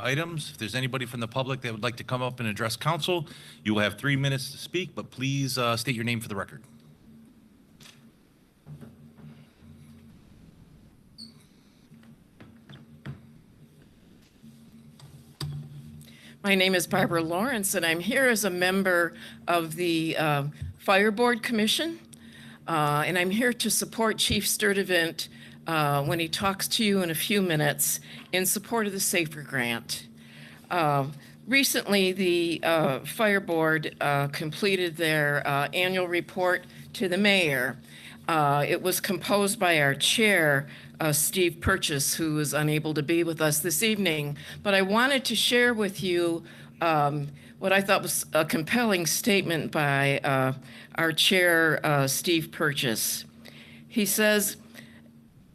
items. If there's anybody from the public that would like to come up and address council, you will have 3 minutes to speak, but please state your name for the record. My name is Barbara Lawrence, and I'm here as a member of the Fire Board Commission, and I'm here to support Chief Sturdivant when he talks to you in a few minutes in support of the SAFER grant. Recently, the Fire Board completed their annual report to the mayor. It was composed by our chair, Steve Purchase, who is unable to be with us this evening. But I wanted to share with you what I thought was a compelling statement by our chair, Steve Purchase. He says,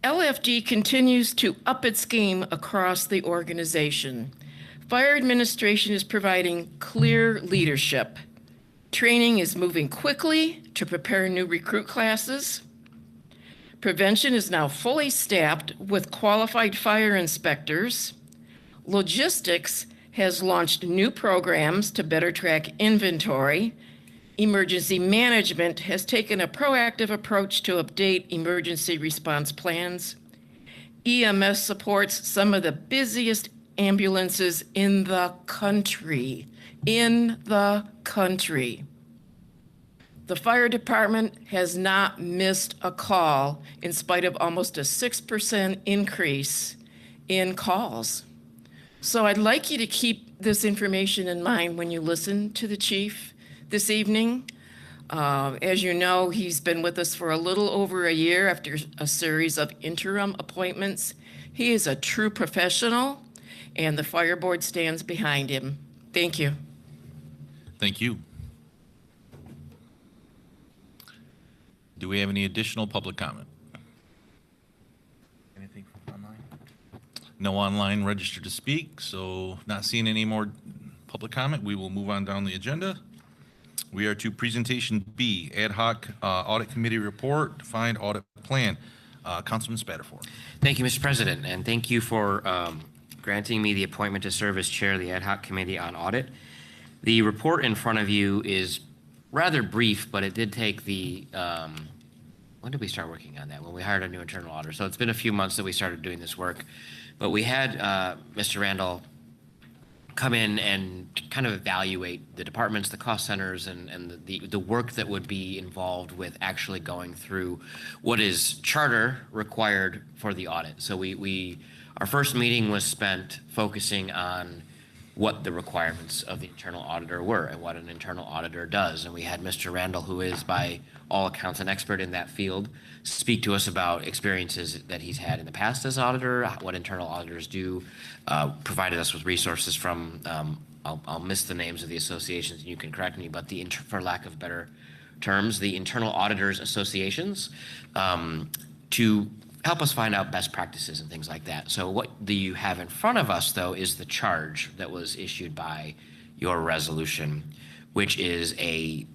LFD continues to up its game across the organization. Fire administration is providing clear leadership. Training is moving quickly to prepare new recruit classes. Prevention is now fully staffed with qualified fire inspectors. Logistics has launched new programs to better track inventory. Emergency management has taken a proactive approach to update emergency response plans. EMS supports some of the busiest ambulances in the country. The fire department has not missed a call in spite of almost a 6% increase in calls. So I'd like you to keep this information in mind when you listen to the chief this evening. As you know, he's been with us for a little over a year after a series of interim appointments. He is a true professional, and the Fire Board stands behind him. Thank you. Thank you. Do we have any additional public comment? Anything from online? No online registered to speak, so not seeing any more public comment. We will move on down the agenda. We are to presentation B, ad hoc audit committee report, defined audit plan. Councilman Spatafor. Thank you, Mr. President, and thank you for granting me the appointment to serve as chair of the ad hoc committee on audit. The report in front of you is rather brief, but it did take the, when did we start working on that? When we hired a new internal auditor. So it's been a few months that we started doing this work, but we had Mr. Randall come in and kind of evaluate the departments, the cost centers, and the work that would be involved with actually going through what is charter required for the audit. So our first meeting was spent focusing on what the requirements of the internal auditor were and what an internal auditor does. And we had Mr. Randall, who is by all accounts an expert in that field, speak to us about experiences that he's had in the past as auditor, what internal auditors do, provided us with resources from, I'll miss the names of the associations and you can correct me, but for lack of better terms, the internal auditors associations, to help us find out best practices and things like that. So what you have in front of us, though, is the charge that was issued by your resolution, which is an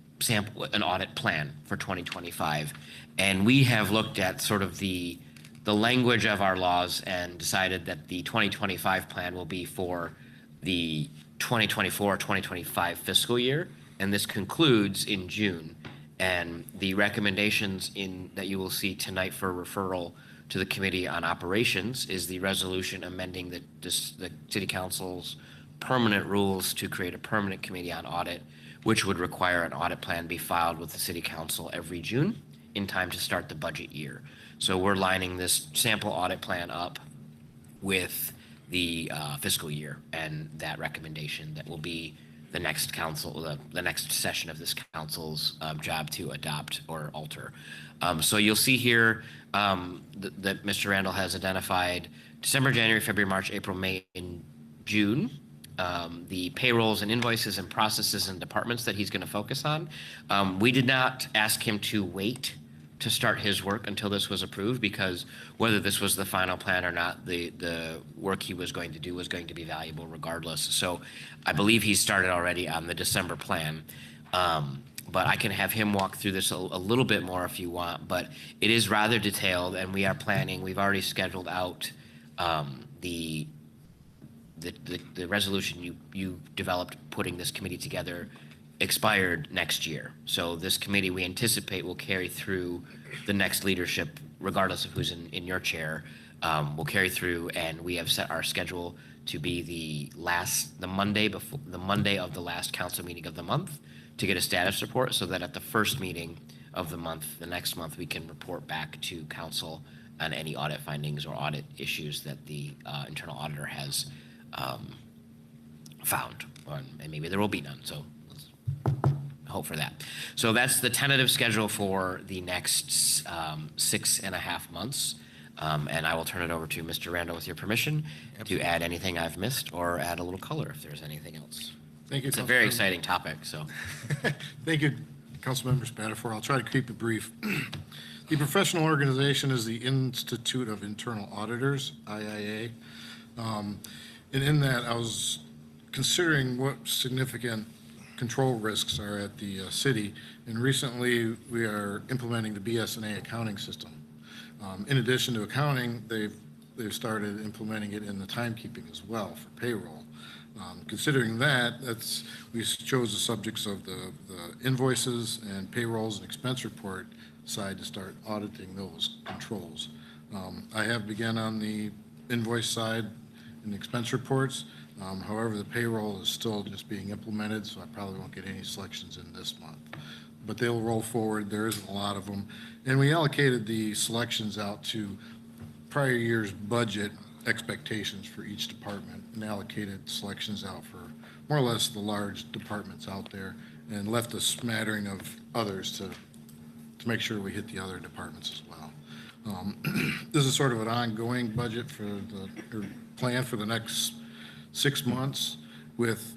audit plan for 2025. And we have looked at sort of the language of our laws and decided that the 2025 plan will be for the 2024-2025 fiscal year. And this concludes in June. And the recommendations that you will see tonight for referral to the Committee on Operations is the resolution amending the City Council's permanent rules to create a permanent Committee on Audit, which would require an audit plan be filed with the City Council every June in time to start the budget year. So we're lining this sample audit plan up with the fiscal year and that recommendation that will be the next council, the next session of this council's job to adopt or alter. So you'll see here that Mr. Randall has identified December, January, February, March, April, May, and June, the payrolls and invoices and processes and departments that he's going to focus on. We did not ask him to wait to start his work until this was approved, because whether this was the final plan or not, the work he was going to do was going to be valuable regardless. So I believe he started already on the December plan. But I can have him walk through this a little bit more if you want, but it is rather detailed, and we are planning, we've already scheduled out the the resolution you developed putting this committee together expired next year. So this committee, we anticipate, will carry through the next leadership, regardless of who's in your chair, will carry through, and we have set our schedule to be the Monday of the last council meeting of the month to get a status report, so that at the first meeting of the month, the next month, we can report back to council on any audit findings or audit issues that the internal auditor has found, and maybe there will be none. So let's hope for that. So that's the tentative schedule for the next 6.5 months. And I will turn it over to Mr. Randall with your permission to add anything I've missed or add a little color if there's anything else. Thank you. It's a very exciting topic, so. Thank you, Councilmember Spatafor. I'll try to keep it brief. The professional organization is the Institute of Internal Auditors, IIA. And in that, I was considering what significant control risks are at the city. And recently, we are implementing the BS&A accounting system. In addition to accounting, they've started implementing it in the timekeeping as well for payroll. Considering that, we chose the subjects of the invoices and payrolls and expense report side to start auditing those controls. I have begun on the invoice side and the expense reports. However, the payroll is still just being implemented, so I probably won't get any selections in this month. But they'll roll forward. There isn't a lot of them. And we allocated the selections out to prior year's budget expectations for each department and allocated selections out for more or less the large departments out there and left a smattering of others to make sure we hit the other departments as well. This is sort of an ongoing budget or plan for the next 6 months with,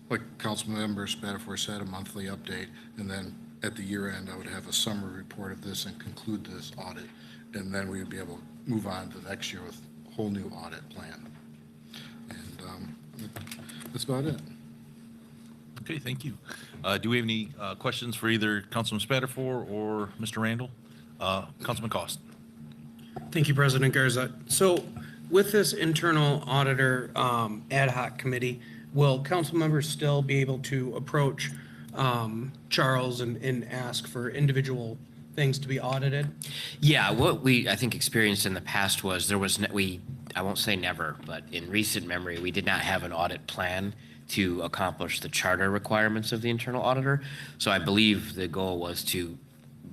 like Councilmember Spatafor said, a monthly update, and then at the year end, I would have a summary report of this and conclude this audit, and then we would be able to move on to the next year with a whole new audit plan. And that's about it. Okay, thank you. Do we have any questions for either Councilman Spatafor or Mr. Randall? Councilman Cost. Thank you, President Garza. So with this internal auditor ad hoc committee, will council members still be able to approach Charles and ask for individual things to be audited? Yeah, what we, I think, experienced in the past was I won't say never, but in recent memory, we did not have an audit plan to accomplish the charter requirements of the internal auditor. So I believe the goal was to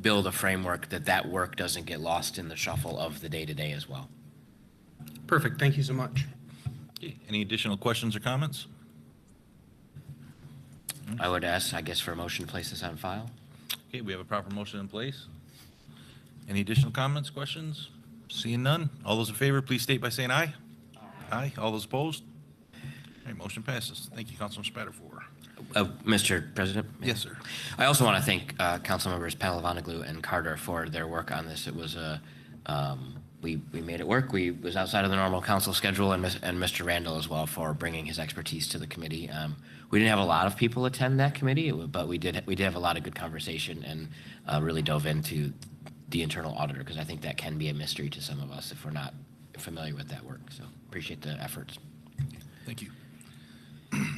build a framework that work doesn't get lost in the shuffle of the day-to-day as well. Perfect. Thank you so much. Okay, any additional questions or comments? I would ask, I guess, for a motion to place this on file. Okay, we have a proper motion in place. Any additional comments, questions? Seeing none. All those in favor, please state by saying aye. Aye. All those opposed? All right, motion passes. Thank you, Councilman Spatafor. Mr. President? Yes, sir. I also want to thank council members Palavanaglou and Carter for their work on this. It was we made it work. We was outside of the normal council schedule, and Mr. Randall as well for bringing his expertise to the committee. We didn't have a lot of people attend that committee, but we did have a lot of good conversation and really dove into the internal auditor, because I think that can be a mystery to some of us if we're not familiar with that work. So appreciate the efforts. Thank you.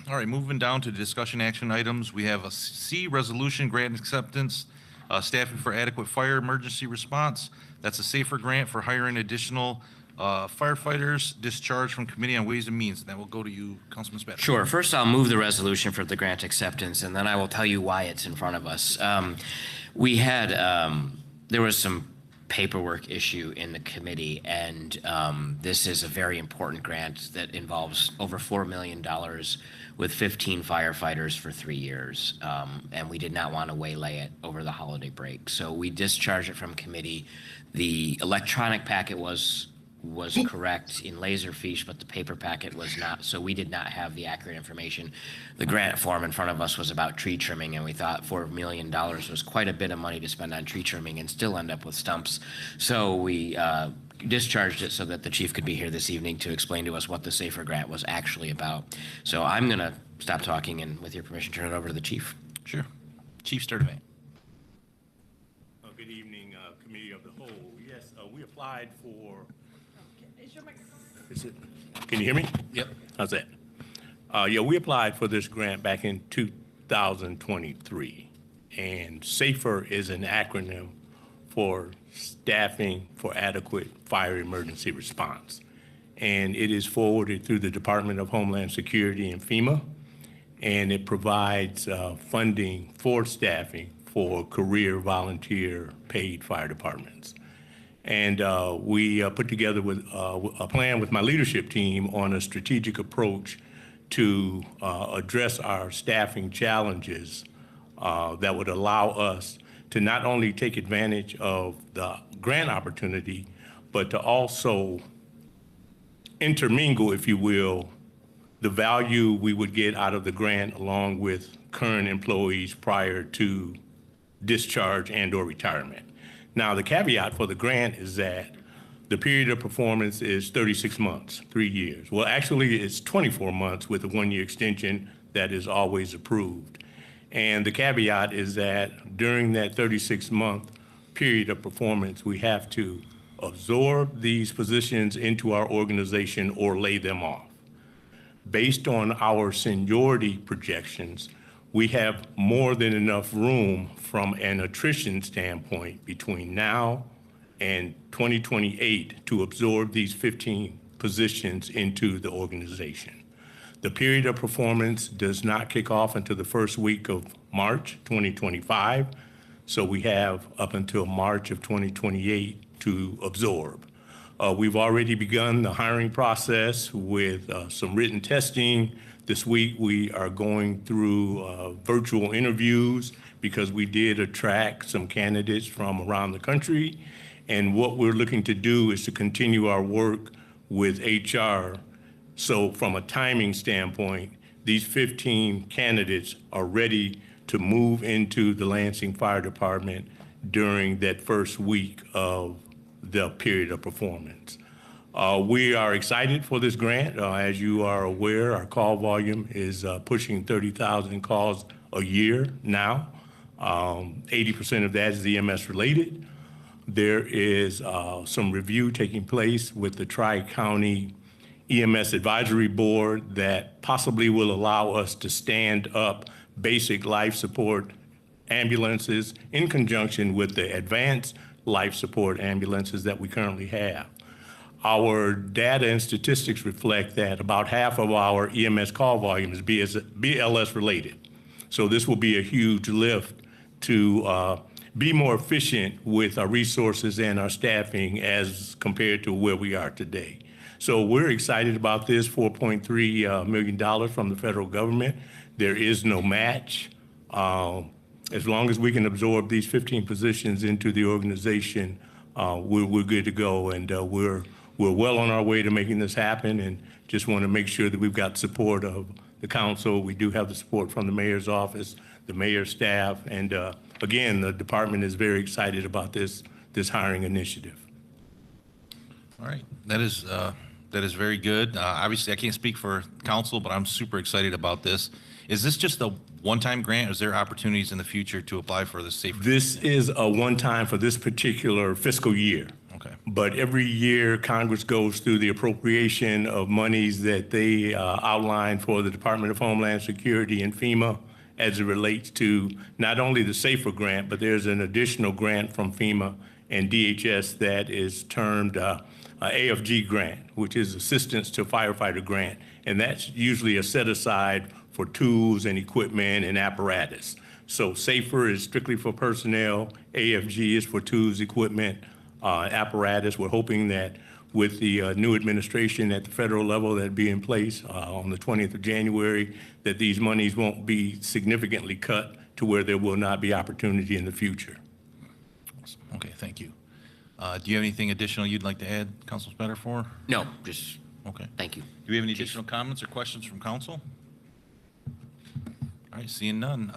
All right, moving down to discussion action items. We have a C, resolution grant acceptance, staffing for adequate fire emergency response. That's a safer grant for hiring additional firefighters discharged from Committee on Ways and Means. And that will go to you, Councilman Spatafor. Sure. First, I'll move the resolution for the grant acceptance, and then I will tell you why it's in front of us. We had, there was some paperwork issue in the committee, and this is a very important grant that involves over $4 million with 15 firefighters for 3 years, and we did not want to waylay it over the holiday break. So we discharged it from committee. The electronic packet was correct in Laserfiche, but the paper packet was not, so we did not have the accurate information. The grant form in front of us was about tree trimming, and we thought $4 million was quite a bit of money to spend on tree trimming and still end up with stumps. So we discharged it so that the chief could be here this evening to explain to us what the SAFER grant was actually about. So I'm going to stop talking and, with your permission, turn it over to the chief. Sure. Chief Sturtevant. Good evening, Committee of the Whole. Yes, we applied for. Is your microphone? Is it? Can you hear me? Yep. How's that? Yeah, we applied for this grant back in 2023, and SAFER is an acronym for Staffing for Adequate Fire Emergency Response. And it is forwarded through the Department of Homeland Security and FEMA, and it provides funding for staffing for career volunteer paid fire departments. And we put together with a plan with my leadership team on a strategic approach to address our staffing challenges that would allow us to not only take advantage of the grant opportunity, but to also intermingle, if you will, the value we would get out of the grant along with current employees prior to discharge and or retirement. Now, the caveat for the grant is that the period of performance is 36 months, 3 years. Well, actually, it's 24 months with a 1-year extension that is always approved. And the caveat is that during that 36-month period of performance, we have to absorb these positions into our organization or lay them off. Based on our seniority projections, we have more than enough room from an attrition standpoint between now and 2028 to absorb these 15 positions into the organization. The period of performance does not kick off until the first week of March 2025, so we have up until March of 2028 to absorb. We've already begun the hiring process with some written testing. This week we are going through virtual interviews because we did attract some candidates from around the country. And what we're looking to do is to continue our work with HR. So from a timing standpoint, these 15 candidates are ready to move into the Lansing Fire Department during that first week of the period of performance. We are excited for this grant. As you are aware, our call volume is pushing 30,000 calls a year now. 80% of that is EMS related. There is some review taking place with the Tri-County EMS Advisory Board that possibly will allow us to stand up basic life support ambulances in conjunction with the advanced life support ambulances that we currently have. Our data and statistics reflect that about half of our EMS call volume is BLS related. So this will be a huge lift to be more efficient with our resources and our staffing as compared to where we are today. So we're excited about this $4.3 million from the federal government. There is no match. As long as we can absorb these 15 positions into the organization, we're good to go, and we're well on our way to making this happen, and just want to make sure that we've got support of the council. We do have the support from the mayor's office, the mayor's staff, and again, the department is very excited about this hiring initiative. All right, that is very good. Obviously, I can't speak for council, but I'm super excited about this. Is this just a one-time grant, or is there opportunities in the future to apply for the safer? This is a one-time for this particular fiscal year. Okay. But every year, Congress goes through the appropriation of monies that they outline for the Department of Homeland Security and FEMA as it relates to not only the SAFER grant, but there's an additional grant from FEMA and DHS that is termed AFG grant, which is Assistance to Firefighter Grant. And that's usually a set aside for tools and equipment and apparatus. So SAFER is strictly for personnel, AFG is for tools, equipment, apparatus. We're hoping that with the new administration at the federal level that'd be in place on the 20th of January, that these monies won't be significantly cut to where there will not be opportunity in the future. Okay, thank you. Do you have anything additional you'd like to add, Councilman Spatafor? No, just Okay. thank you. Do we have any additional comments or questions from council? All right, seeing none.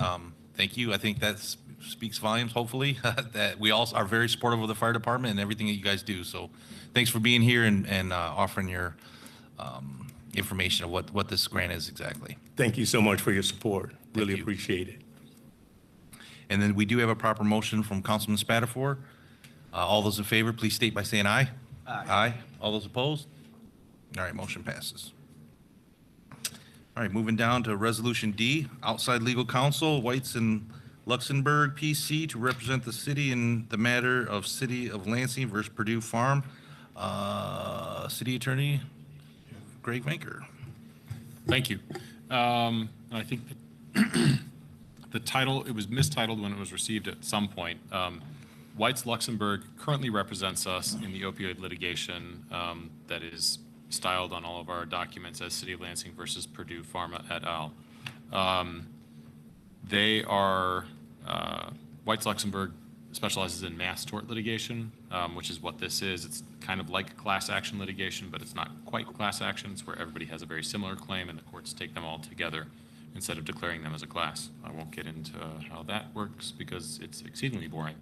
Thank you. I think that speaks volumes, hopefully, that we all are very supportive of the fire department and everything that you guys do. So thanks for being here and offering your information of what this grant is exactly. Thank you so much for your support. Really you. appreciate it. And then we do have a proper motion from Councilman Spatafor. All those in favor, please state by saying aye. Aye. Aye. All those opposed? All right, motion passes. All right, moving down to Resolution D, outside legal counsel, Whites and Luxembourg, PC, to represent the city in the matter of City of Lansing versus Purdue Farm. City Attorney Greg Vanker. Thank you. I think that the title, it was mistitled when it was received at some point. White's Luxembourg currently represents us in the opioid litigation that is styled on all of our documents as City of Lansing versus Purdue Pharma et al. They are, White's Luxembourg specializes in mass tort litigation, which is what this is. It's kind of like class action litigation, but it's not quite class action. It's where everybody has a very similar claim and the courts take them all together instead of declaring them as a class. I won't get into how that works because it's exceedingly boring.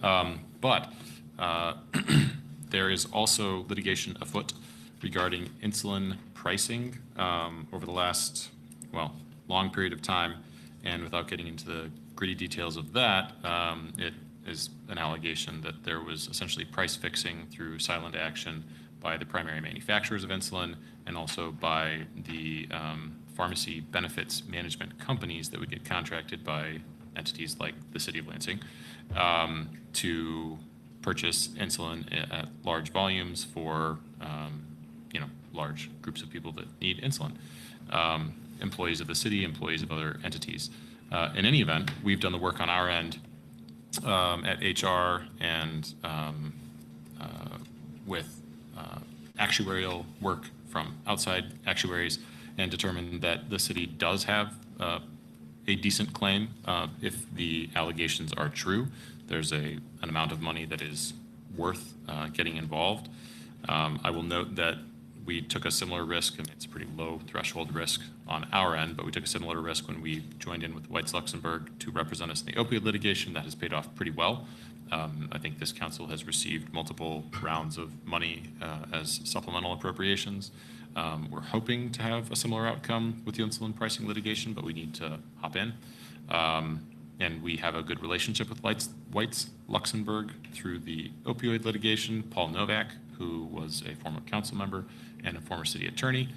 But there is also litigation afoot regarding insulin pricing over the last, well, long period of time. And without getting into the gritty details of that, it is an allegation that there was essentially price fixing through silent action by the primary manufacturers of insulin and also by the pharmacy benefits management companies that would get contracted by entities like the City of Lansing to purchase insulin at large volumes for large groups of people that need insulin. Employees of the city, employees of other entities. In any event, we've done the work on our end at HR and with actuarial work from outside actuaries and determined that the city does have a decent claim if the allegations are true. There's an amount of money that is worth getting involved. I will note that we took a similar risk, and it's a pretty low threshold risk on our end, but we took a similar risk when we joined in with Whites Luxembourg to represent us in the opioid litigation. That has paid off pretty well. I think this council has received multiple rounds of money as supplemental appropriations. We're hoping to have a similar outcome with the insulin pricing litigation, but we need to hop in. And we have a good relationship with Whites Luxembourg through the opioid litigation. Paul Novak, who was a former council member and a former city attorney,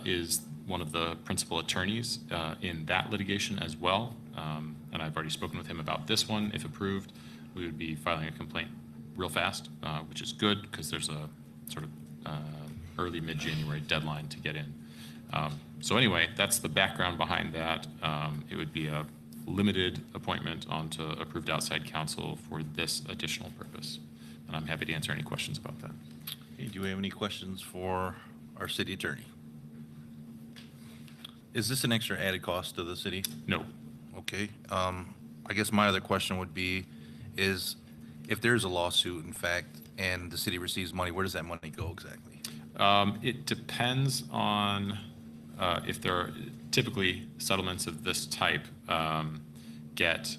is one of the principal attorneys in that litigation as well. And I've already spoken with him about this one. If approved, we would be filing a complaint real fast, which is good because there's a sort of early mid-January deadline to get in. So anyway, that's the background behind that. It would be a limited appointment onto approved outside counsel for this additional purpose. And I'm happy to answer any questions about that. Okay, do we have any questions for our city attorney? Is this an extra added cost to the city? No. Okay. I guess my other question would be, is if there's a lawsuit, in fact, and the city receives money, where does that money go exactly? It depends on if there are typically settlements of this type get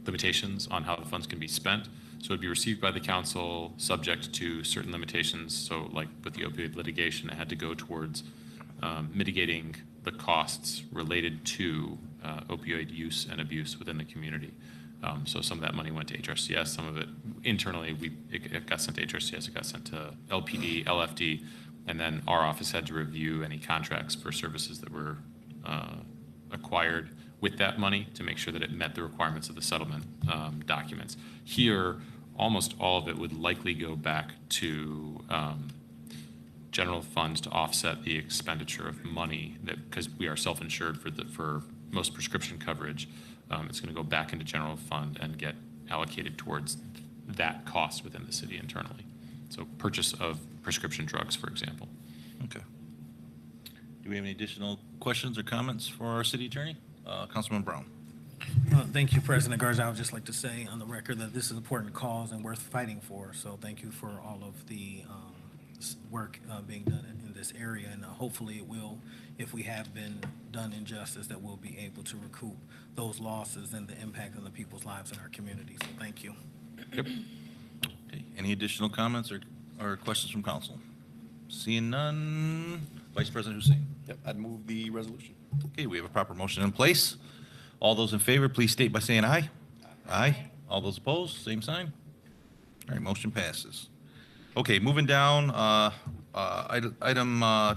limitations on how the funds can be spent. So it'd be received by the council subject to certain limitations. So like with the opioid litigation, it had to go towards mitigating the costs related to opioid use and abuse within the community. So some of that money went to HRCS, some of it internally, it got sent to HRCS, it got sent to LPD, LFD, and then our office had to review any contracts for services that were acquired with that money to make sure that it met the requirements of the settlement documents. Here, almost all of it would likely go back to general funds to offset the expenditure of money that, because we are self-insured for most prescription coverage, it's going to go back into general fund and get allocated towards that cost within the city internally. So purchase of prescription drugs, for example. Okay. Do we have any additional questions or comments for our city attorney? Councilman Brown. Thank you, President Garza. I would just like to say on the record that this is an important cause and worth fighting for. So thank you for all of the work being done in this area. And hopefully it will, if we have been done injustice, that we'll be able to recoup those losses and the impact on the people's lives in our community. So thank you. Yep. Okay. Any additional comments or questions from council? Seeing none, Vice President Hussein. Yep, I'd move the resolution. Okay, we have a proper motion in place. All those in favor, please state by saying aye. Aye. All those opposed, same sign. All right, motion passes. Okay, moving down,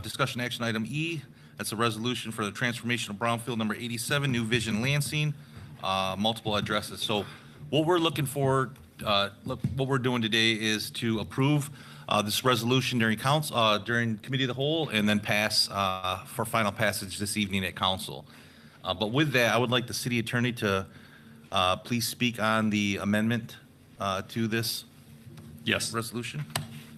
discussion action item E, that's a resolution for the transformation of Brownfield number 87, New Vision Lansing, multiple addresses. So what we're looking for, what we're doing today is to approve this resolution during council, during committee of the whole, and then pass for final passage this evening at council. But with that, I would like the city attorney to please speak on the amendment to this Yes. resolution.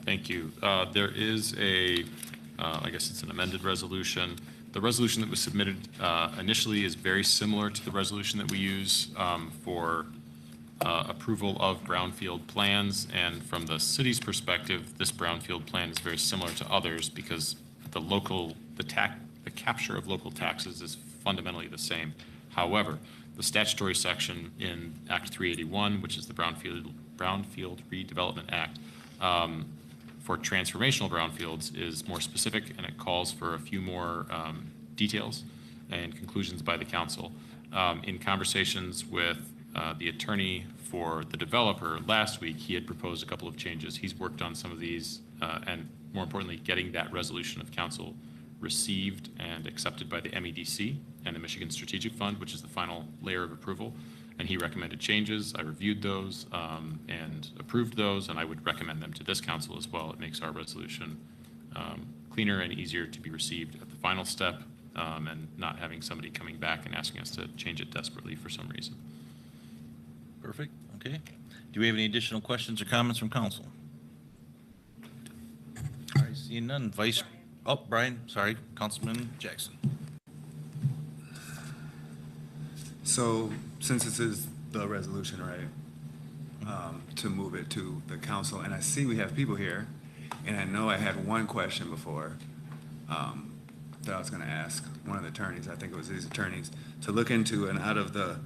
Thank you. There is I guess it's an amended resolution. The resolution that was submitted initially is very similar to the resolution that we use for approval of brownfield plans. And from the city's perspective, this brownfield plan is very similar to others because the capture of local taxes is fundamentally the same. However, the statutory section in Act 381, which is the Brownfield Redevelopment Act, for transformational brownfields is more specific, and it calls for a few more details and conclusions by the council. In conversations with the attorney for the developer last week, he had proposed a couple of changes. He's worked on some of these, and more importantly, getting that resolution of council received and accepted by the MEDC and the Michigan Strategic Fund, which is the final layer of approval. And he recommended changes. I reviewed those and approved those, and I would recommend them to this council as well. It makes our resolution cleaner and easier to be received at the final step, and not having somebody coming back and asking us to change it desperately for some reason. Perfect, okay. Do we have any additional questions or comments from council? All right, seeing none. Brian, sorry, Councilman Jackson. So, since this is the resolution, right, to move it to the council, and I see we have people here, and I know I had one question before that I was gonna ask one of the attorneys, I think it was these attorneys, to look into, and out of the,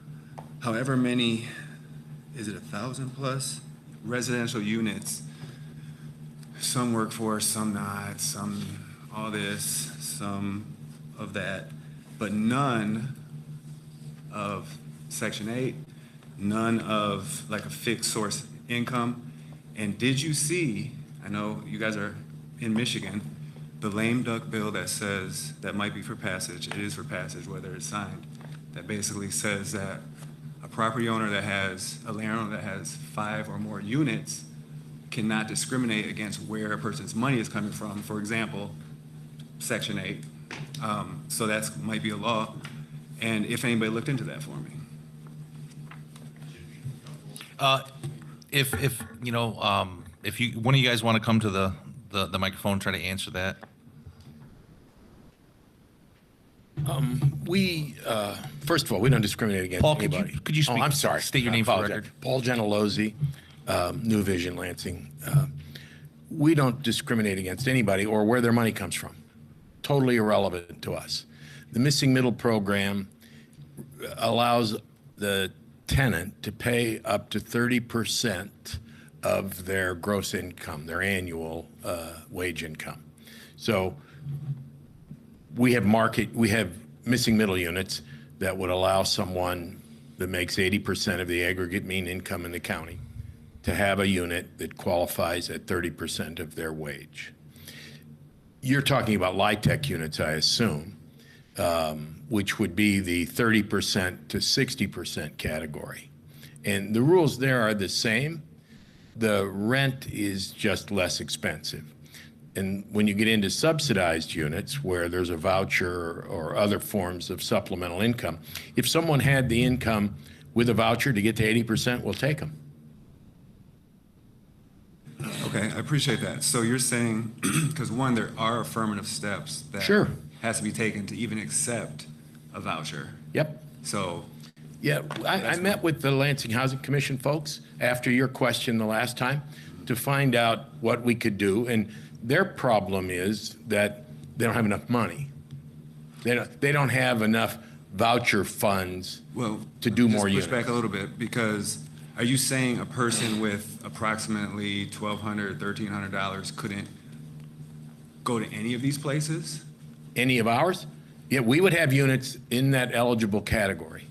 however many, is it 1,000 plus residential units, some workforce, some not, some all this, some of that, but none of Section 8, none of like a fixed source income. And did you see, I know you guys are in Michigan, the lame duck bill that says, that might be for passage, it is for passage whether it's signed, that basically says that a property owner that has, a landowner that has 5 or more units cannot discriminate against where a person's money is coming from. For example, Section 8. So that might be a law. And if anybody looked into that for me. If one of you guys want to come to the microphone, try to answer that. First of all, we don't discriminate against Paul, anybody. could you speak? Oh, I'm sorry. State your I name for the apologize. record. Paul Gentilozzi, New Vision Lansing. We don't discriminate against anybody or where their money comes from. Totally irrelevant to us. The missing middle program allows the tenant to pay up to 30% of their gross income, their annual wage income. So we have missing middle units that would allow someone that makes 80% of the aggregate mean income in the county to have a unit that qualifies at 30% of their wage. You're talking about LIHTC units, I assume, which would be the 30% to 60% category. And the rules there are the same. The rent is just less expensive. And when you get into subsidized units where there's a voucher or other forms of supplemental income, if someone had the income with a voucher to get to 80%, we'll take them. Okay, I appreciate that. So you're saying, because one, there are affirmative steps that Sure. has to be taken to even accept a voucher. Yep. So, Yeah, I met with the Lansing Housing Commission folks after your question the last time to find out what we could do. And their problem is that they don't have enough money. They don't have enough voucher funds well, to do more just units. push back a little bit, because are you saying a person with approximately $1,200, $1,300 couldn't go to any of these places? Any of ours? Yeah, we would have units in that eligible category.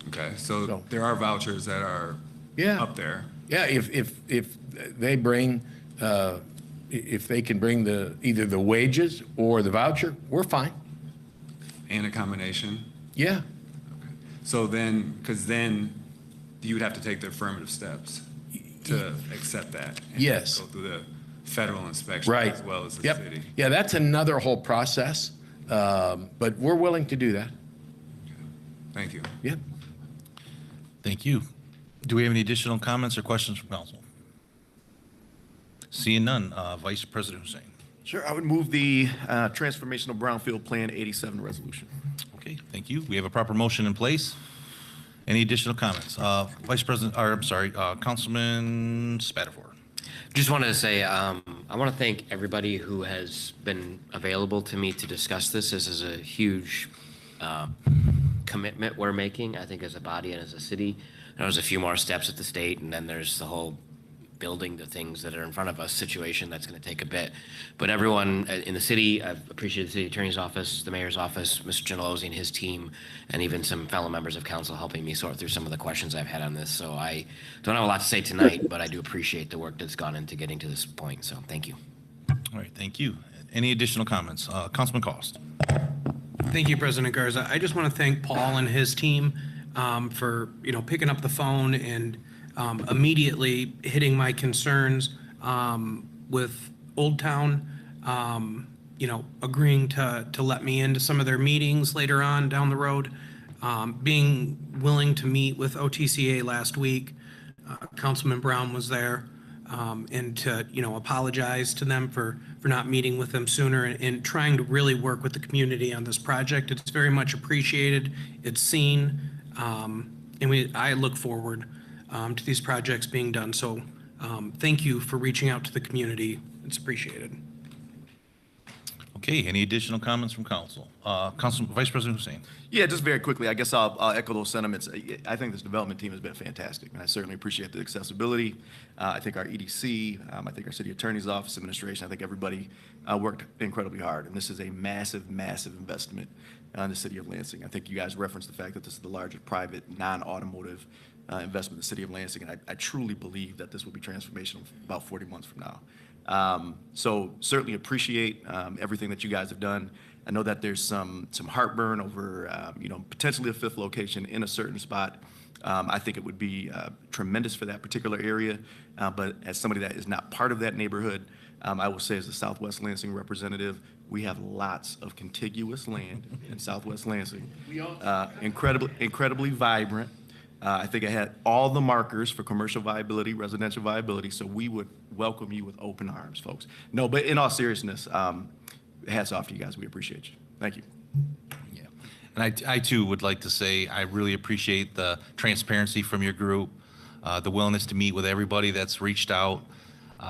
Okay, so there are vouchers that are Yeah. up there. Yeah, if they bring If they can bring either the wages or the voucher, we're fine. And a combination? Yeah. So then, because then you would have to take the affirmative steps to accept that. And Yes. go through the federal inspection Right. as well as the Yep. city. Yeah, that's another whole process, but we're willing to do that. Thank you. Yep. Thank you. Do we have any additional comments or questions from council? Seeing none, Vice President Hussein. Sure, I would move the Transformational Brownfield Plan 87 resolution. Okay, thank you. We have a proper motion in place. Any additional comments? Vice President, or I'm sorry, Councilman Spatafor. Just wanted to say, I want to thank everybody who has been available to me to discuss this. This is a huge commitment we're making, I think, as a body and as a city. There's a few more steps at the state, and then there's the whole building the things that are in front of us situation that's going to take a bit. But everyone in the city, I've appreciated the city attorney's office, the mayor's office, Mr. Gentilozzi and his team, and even some fellow members of council helping me sort through some of the questions I've had on this. So I don't have a lot to say tonight, but I do appreciate the work that's gone into getting to this point. So thank you. All right, thank you. Any additional comments? Councilman Cost. Thank you, President Garza. I just want to thank Paul and his team for, picking up the phone and immediately hitting my concerns with Old Town, agreeing to let me into some of their meetings later on down the road, being willing to meet with OTCA last week. Councilman Brown was there, and to, apologize to them for not meeting with them sooner and trying to really work with the community on this project. It's very much appreciated. It's seen, and I look forward to these projects being done. So thank you for reaching out to the community. It's appreciated. Okay, any additional comments from council? Vice President Hussein. Yeah, just very quickly, I guess I'll echo those sentiments. I think this development team has been fantastic, and I certainly appreciate the accessibility. I think our EDC, I think our city attorney's office administration, I think everybody worked incredibly hard, and this is a massive, massive investment in the city of Lansing. I think you guys referenced the fact that this is the largest private non-automotive investment in the city of Lansing, and I truly believe that this will be transformational about 40 months from now. So certainly appreciate everything that you guys have done. I know that there's some heartburn over, potentially a fifth location in a certain spot. I think it would be tremendous for that particular area, but as somebody that is not part of that neighborhood, I will say as a Southwest Lansing representative, we have lots of contiguous land in Southwest Lansing. Incredibly vibrant. I think I had all the markers for commercial viability, residential viability, so we would welcome you with open arms, folks. No, but in all seriousness, hats off to you guys. We appreciate you. Thank you. Yeah, and I too would like to say I really appreciate the transparency from your group, the willingness to meet with everybody that's reached out.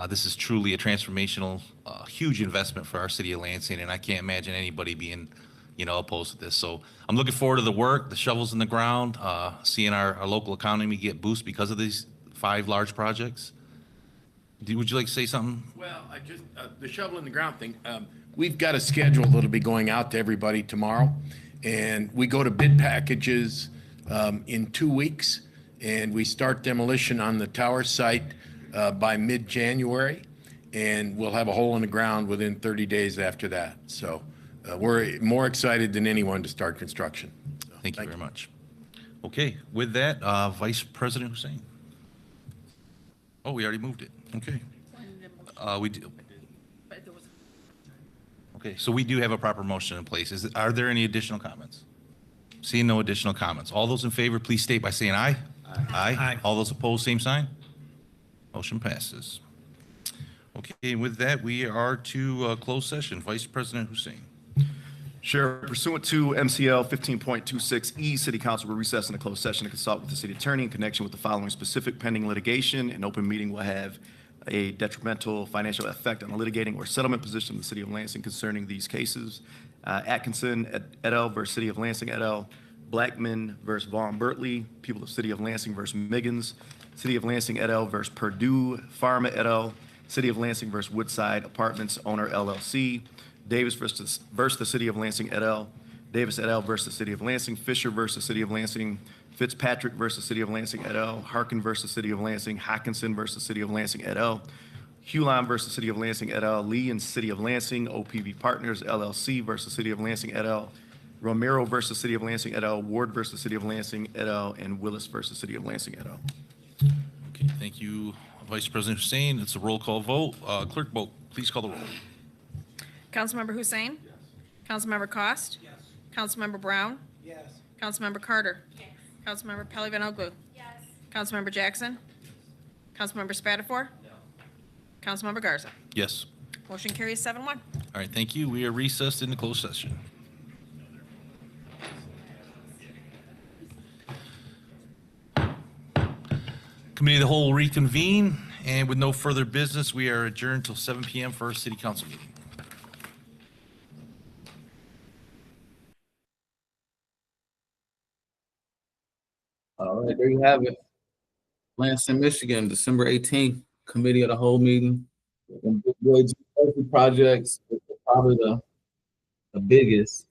This is truly a transformational, huge investment for our city of Lansing, and I can't imagine anybody being, opposed to this. So I'm looking forward to the work, the shovels in the ground, seeing our local economy get boost because of these 5 large projects. Would you like to say something? Well, the shovel in the ground thing, we've got a schedule that'll be going out to everybody tomorrow. And we go to bid packages in 2 weeks. And we start demolition on the tower site by mid-January. And we'll have a hole in the ground within 30 days after that. So we're more excited than anyone to start construction. Thank you very much. Okay, with that, Vice President Hussein. Oh, we already moved it. Okay. We do. Okay, so we do have a proper motion in place. Are there any additional comments? Seeing no additional comments. All those in favor, please state by saying aye. Aye. Aye. All those opposed, same sign. Motion passes. Okay, with that, we are to closed session. Vice President Hussein. Sure. Pursuant to MCL 15.26E, City Council will recess in a closed session to consult with the city attorney in connection with the following specific pending litigation. An open meeting will have a detrimental financial effect on the litigating or settlement position of the city of Lansing concerning these cases. Atkinson et al. Versus City of Lansing et al. Blackman versus Vaughn Bertley. People of City of Lansing versus Miggins. City of Lansing et al. Versus Purdue Pharma et al. City of Lansing versus Woodside Apartments Owner LLC. Davis versus the City of Lansing et al. Davis et al. Versus the City of Lansing. Fisher versus City of Lansing. Fitzpatrick versus City of Lansing et al. Harkin versus City of Lansing. Hockinson versus City of Lansing et al. Huline versus City of Lansing et al., Lee and City of Lansing, OPV Partners LLC versus City of Lansing et al., Romero versus City of Lansing et al., Ward versus City of Lansing et al., and Willis versus City of Lansing et al. Okay, thank you, Vice President Hussein. It's a roll call vote. Clerk Boat, please call the roll. Councilmember Hussein? Yes. Councilmember Cost? Yes. Councilmember Brown? Yes. Councilmember Carter? Yes. Councilmember Pelli-Van Yes. Councilmember Jackson? Councilmember Spatafor? No. Councilmember Garza. Yes. Motion carries 7-1. All right, thank you. We are recessed into closed session. Committee of the Whole will reconvene, and with no further business, we are adjourned till 7 p.m. for our city council meeting. All right, there you have it. Lansing, Michigan, December 18th, Committee of the Whole meeting. And big boy G30 projects, which are probably the biggest.